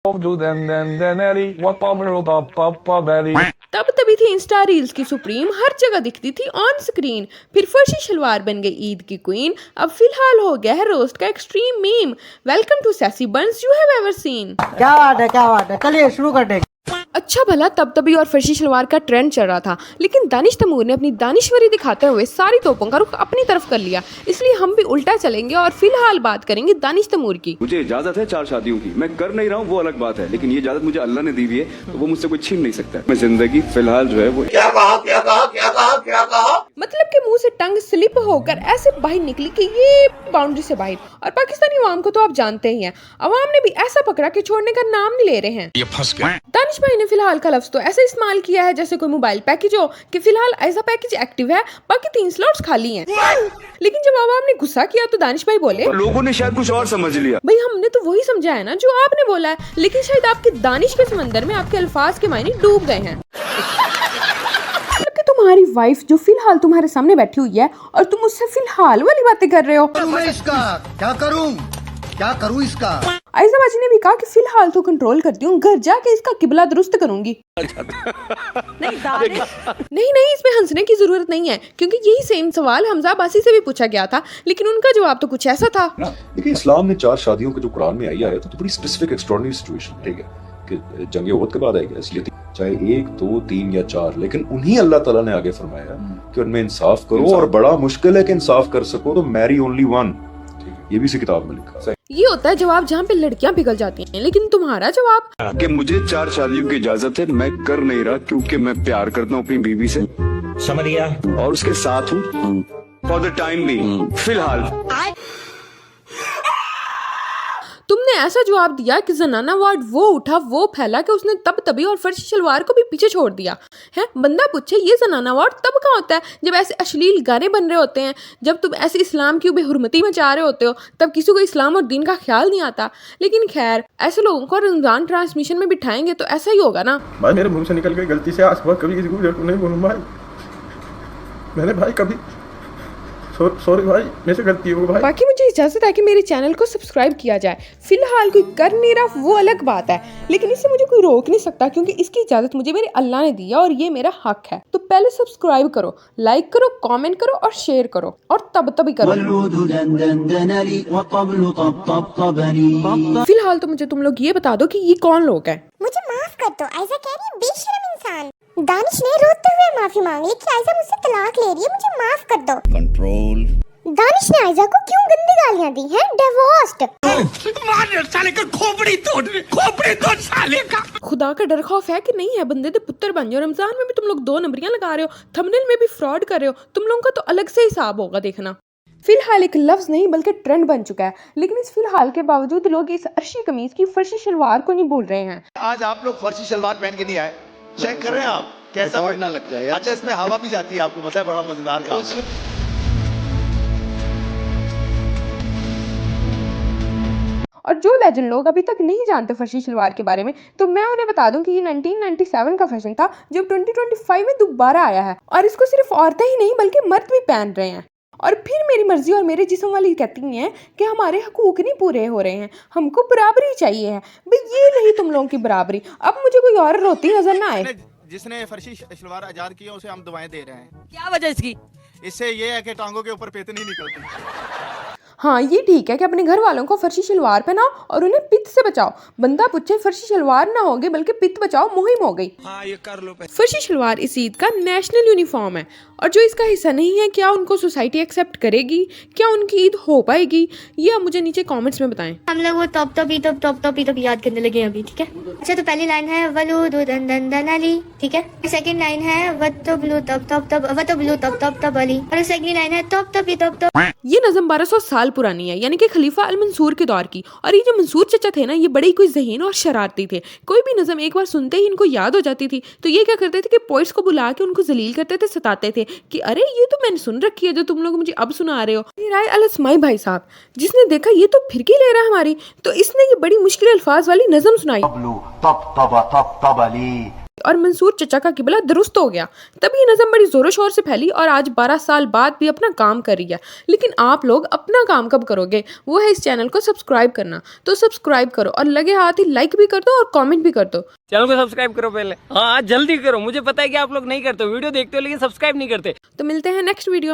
तब तभी थी इंस्टा रील्स की सुप्रीम, हर जगह दिखती थी ऑन स्क्रीन। फिर फर्शी शलवार बन गई ईद की क्वीन। अब फिलहाल हो गया है रोस्ट का extreme meme. Welcome to sassy buns you have ever seen. क्या बात है, चलिए शुरू कर देंगे। अच्छा भला तब तभी और फर्शी शलवार का ट्रेंड चल रहा था, लेकिन दानिश तैमूर ने अपनी दानिश्वरी दिखाते हुए सारी तोपों का रुख अपनी तरफ कर लिया। इसलिए हम भी उल्टा चलेंगे और फिलहाल बात करेंगे दानिश तैमूर की। मुझे इजाजत है 4 शादियों की, मैं कर नहीं रहा हूँ वो अलग बात है, लेकिन ये इजाजत मुझे अल्लाह ने दी हुई है तो वो मुझसे कोई छीन नहीं सकता। मैं जिंदगी फिलहाल जो है वो क्या कहा मतलब के मुंह से टंग स्लिप होकर ऐसे बाहर निकली कि ये बाउंड्री से बाहर। और पाकिस्तानी अवाम को तो आप जानते ही हैं, अवाम ने भी ऐसा पकड़ा कि छोड़ने का नाम नहीं ले रहे हैं। ये फंस गया। दानिश भाई ने फिलहाल का लफ्ज तो ऐसे इस्तेमाल किया है जैसे कोई मोबाइल पैकेज हो कि फिलहाल ऐसा पैकेज एक्टिव है, बाकी 3 स्लॉट्स खाली हैं। लेकिन जब अवाम ने गुस्सा किया तो दानिश भाई बोले, लोगों ने शायद कुछ और समझ लिया। भाई हमने तो वही समझा है ना जो आपने बोला है, लेकिन शायद आपके दानिश के समंदर में आपके अल्फाज के मायने डूब गए हैं। तुम्हारी वाइफ जो फिलहाल तुम्हारे सामने बैठी हुई है और तुम उससे फिलहाल वाली बातें कर रहे हो। मैं इसका क्या करूं इसका। आयशा बाजी ने भी कहा कि फिलहाल तो कंट्रोल करती हूँ, घर जाके इसका किबला दुरुस्त करूंगी। नहीं इसमें हंसने की जरूरत नहीं है, क्योंकि यही सेम सवाल हमजा अब्बासी से भी पूछा गया था, लेकिन उनका जवाब तो कुछ ऐसा था। देखिए इस्लाम में 4 शादियों के जो कुरान में आई है तो बड़ी स्पेसिफिक एक्स्ट्रॉर्डिनरी सिचुएशन, ठीक है, कि जंग ओहद के बाद आएगा, इसलिए चाहे 1, 2, 3 या 4, लेकिन उन्हीं अल्लाह ताला ने आगे फरमाया कि उनमें इंसाफ करो और बड़ा मुश्किल है कि इंसाफ कर सको तो मैरी ओनली वन। ये भी इसी किताब में लिखा है। ये होता है जवाब जहाँ पे लड़कियां पिघल जाती हैं, लेकिन तुम्हारा जवाब कि मुझे 4 शादियों की इजाजत है, मैं कर नहीं रहा क्योंकि मैं प्यार करता हूँ अपनी बीवी से, समझ गया, और उसके साथ हूँ फॉर द टाइम बीइंग फिलहाल। तुमने ऐसा जवाब दिया कि जनाना वार्ड वो उठा वो फैला कि उसने तब तभी और फर्शी शलवार को भी पीछे छोड़ दिया है। बंदा पूछे ये जनाना वार्ड तब कहाँ होता है जब ऐसे अश्लील गाने बन रहे होते हैं, जब तुम ऐसे इस्लाम की बेहुरमती मचा रहे होते हो, तब किसी को इस्लाम और दीन का ख्याल नहीं आता। लेकिन खैर ऐसे लोगों को रमजान ट्रांसमिशन में बिठाएंगे तो ऐसा ही होगा ना। भाई मेरे मुंह से निकल गई गलती से, आज कभी किसी को नहीं बोलूँ भाई, मैंने भाई कभी सॉरी भाई, मेरे से गलती हो भाई। बाकी मुझे इजाजत है कि मेरे चैनल को सब्सक्राइब किया जाए। फिलहाल कोई कर नहीं रहा वो अलग बात है, लेकिन इससे मुझे कोई रोक नहीं सकता, क्योंकि इसकी इजाजत मुझे मेरे अल्लाह ने दी है और ये मेरा हक है। तो पहले सब्सक्राइब करो, लाइक करो, कमेंट करो और शेयर करो, और तब तभी करो। फिलहाल तो मुझे तुम लोग ये बता दो कि ये कौन लोग हैं। मुझे माफ कर दो, आयशा कह रही है बेशरम इंसान। दानिश ने रोते हुए माफी मांग ली कि आयशा मुझसे तलाक ले रही है, मुझे माफ कर दो। कंट्रोल। दानिश ने आयशा को क्यों गंदी गालियां दी हैं? डिवोर्स्ड। साले का खोपड़ी तोड़ साले का। खुदा का डर खौफ है कि नहीं है बंदे दे पुत्र बन जाओ। रमजान में भी तुम लोग 2 नंबरियां लगा रहे हो, थंबनेल में भी फ्रॉड कर रहे हो, तुम लोगों का तो अलग से हिसाब होगा देखना। फिलहाल एक लफ्ज नहीं बल्कि ट्रेंड बन चुका है, लेकिन इस फिलहाल के बावजूद लोग इस अर्शी कमीज की फर्शी शलवार को नहीं भूल रहे हैं। आज आप लोग फर्शी शलवार पहन के नहीं आए, चेक कर रहे हैं आप कैसा ना लग जाए। अच्छा इसमें हवा भी जाती है, आपको पता है, बड़ा मजेदार काम है। और जो लेजेंड लोग अभी तक नहीं जानते फर्शी शलवार के बारे में, तो मैं उन्हें बता दूं कि ये 1997 का फैशन था जो 2025 में दोबारा आया है, और इसको सिर्फ औरतें ही नहीं बल्कि मर्द भी पहन रहे हैं। और फिर मेरी मर्जी और मेरे जिस्म वाली कहती हैं कि हमारे हकूक नहीं पूरे हो रहे हैं, हमको बराबरी चाहिए है। भाई ये नहीं तुम लोगों की बराबरी। अब मुझे कोई और रोती नजर ना आए। जिसने फर्शी शलवार आजाद किया उसे हम दुआएं दे रहे हैं। क्या वजह इसकी? इससे ये है कि टांगों के ऊपर पेत नहीं निकलती। हाँ ये ठीक है कि अपने घर वालों को फर्शी शलवार पहनाओ और उन्हें पित्त से बचाओ। बंदा पूछे फर्शी शलवार ना होगी बल्कि पित्त बचाओ मुहिम हो गई। हाँ ये कर लो। फर्शी शलवार इस ईद का नेशनल यूनिफॉर्म है, और जो इसका हिस्सा नहीं है क्या उनको सोसाइटी एक्सेप्ट करेगी? क्या उनकी ईद हो पाएगी? ये आप मुझे नीचे कमेंट्स में बताएं। हम लोग वो टॉप याद करने लगे अभी, ठीक है। अच्छा तो पहली लाइन है वलूदु दन दन दन अली, ठीक है। सेकंड लाइन है वतो ब्लू तब अली, और सेकंड लाइन है तब। ये नज़म 1200 साल पुरानी है, यानी कि खलीफा अल मंसूर के दौर की। और ये जो मंसूर चचा थे ना, ये बड़े कोई ज़हीन और शरारती थे। कोई भी नज़म एक बार सुनते ही इनको याद हो जाती थी, तो ये क्या करते थे कि पोइट्स को बुला के उनको जलील करते थे, सताते थे कि अरे ये तो मैंने सुन रखी है जो तुम लोग मुझे अब सुना रहे हो। राय अल अस्माई भाई साहब, जिसने देखा ये तो फिरकी ले रहा है हमारी, तो इसने ये बड़ी मुश्किल अल्फाज वाली नज़म सुनाई। और मंसूर चचा का किबला दुरुस्त हो गया। तब ये नज़म बड़ी जोरों शोर से फैली और आज 12 साल बाद भी अपना काम कर रही है। लेकिन आप लोग अपना काम कब करोगे? वो है इस चैनल को सब्सक्राइब करना। तो सब्सक्राइब करो और लगे हाथ ही लाइक भी कर दो और कमेंट भी कर दो। चैनल को सब्सक्राइब करो पहले, हाँ जल्दी करो। मुझे पता है कि आप लोग नहीं करते, वीडियो देखते हो लेकिन सब्सक्राइब नहीं करते। तो मिलते हैं नेक्स्ट वीडियो में।